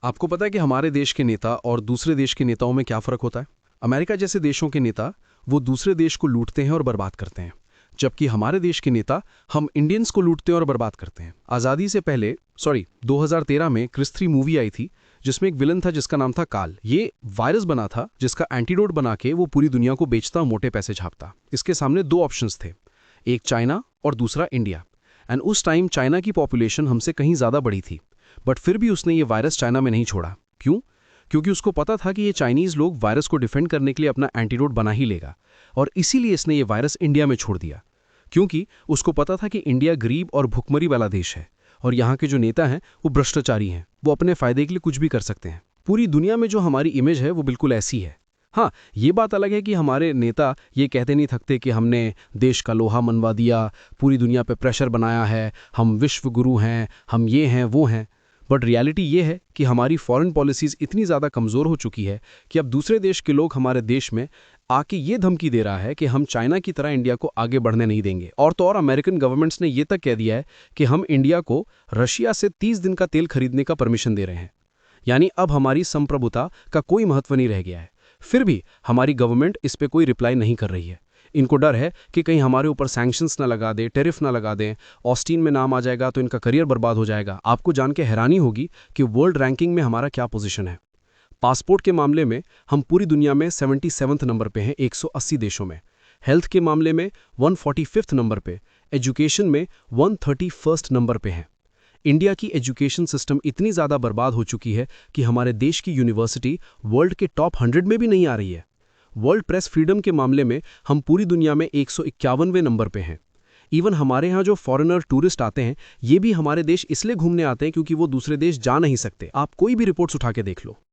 आपको पता है कि हमारे देश के नेता और दूसरे देश के नेताओं में क्या फ़र्क होता है? अमेरिका जैसे देशों के नेता वो दूसरे देश को लूटते हैं और बर्बाद करते हैं, जबकि हमारे देश के नेता हम इंडियंस को लूटते हैं और बर्बाद करते हैं। आज़ादी से पहले 2013 में क्रिस 3 मूवी आई थी, जिसमें एक विलन था जिसका नाम था काल। ये वायरस बना था जिसका एंटीडोट बना के वो पूरी दुनिया को बेचता, मोटे पैसे छापता। इसके सामने दो ऑप्शंस थे, एक चाइना और दूसरा इंडिया। एंड उस टाइम चाइना की पॉपुलेशन हमसे कहीं ज़्यादा बड़ी थी, बट फिर भी उसने ये वायरस चाइना में नहीं छोड़ा। क्यों? क्योंकि उसको पता था कि ये चाइनीज़ लोग वायरस को डिफेंड करने के लिए अपना एंटीडोट बना ही लेगा, और इसीलिए इसने ये वायरस इंडिया में छोड़ दिया। क्योंकि उसको पता था कि इंडिया गरीब और भुखमरी वाला देश है, और यहाँ के जो नेता हैं वो भ्रष्टाचारी हैं, वो अपने फायदे के लिए कुछ भी कर सकते हैं। पूरी दुनिया में जो हमारी इमेज है वो बिल्कुल ऐसी है। हाँ, ये बात अलग है कि हमारे नेता ये कहते नहीं थकते कि हमने देश का लोहा मनवा दिया, पूरी दुनिया पे प्रेशर बनाया है, हम विश्व गुरु हैं, हम ये हैं वो हैं। बट रियलिटी ये है कि हमारी फॉरेन पॉलिसीज़ इतनी ज़्यादा कमज़ोर हो चुकी है कि अब दूसरे देश के लोग हमारे देश में आके ये धमकी दे रहा है कि हम चाइना की तरह इंडिया को आगे बढ़ने नहीं देंगे। और तो और अमेरिकन गवर्नमेंट्स ने ये तक कह दिया है कि हम इंडिया को रशिया से 30 दिन का तेल खरीदने का परमिशन दे रहे हैं। यानी अब हमारी संप्रभुता का कोई महत्व नहीं रह गया है। फिर भी हमारी गवर्नमेंट इस पे कोई रिप्लाई नहीं कर रही है। इनको डर है कि कहीं हमारे ऊपर सैंक्शंस ना लगा दे, टेरिफ ना लगा दें, ऑस्टिन में नाम आ जाएगा तो इनका करियर बर्बाद हो जाएगा। आपको जान के हैरानी होगी कि वर्ल्ड रैंकिंग में हमारा क्या पोजीशन है। पासपोर्ट के मामले में हम पूरी दुनिया में 77वें नंबर पे हैं 180 देशों में। हेल्थ के मामले में 145वें नंबर पे, एजुकेशन में 131 नंबर पे हैं। इंडिया की एजुकेशन सिस्टम इतनी ज़्यादा बर्बाद हो चुकी है कि हमारे देश की यूनिवर्सिटी वर्ल्ड के टॉप 100 में भी नहीं आ रही है। वर्ल्ड प्रेस फ्रीडम के मामले में हम पूरी दुनिया में 151वें नंबर पे हैं। इवन हमारे यहाँ जो फॉरेनर टूरिस्ट आते हैं, ये भी हमारे देश इसलिए घूमने आते हैं क्योंकि वो दूसरे देश जा नहीं सकते। आप कोई भी रिपोर्ट्स उठा के देख लो।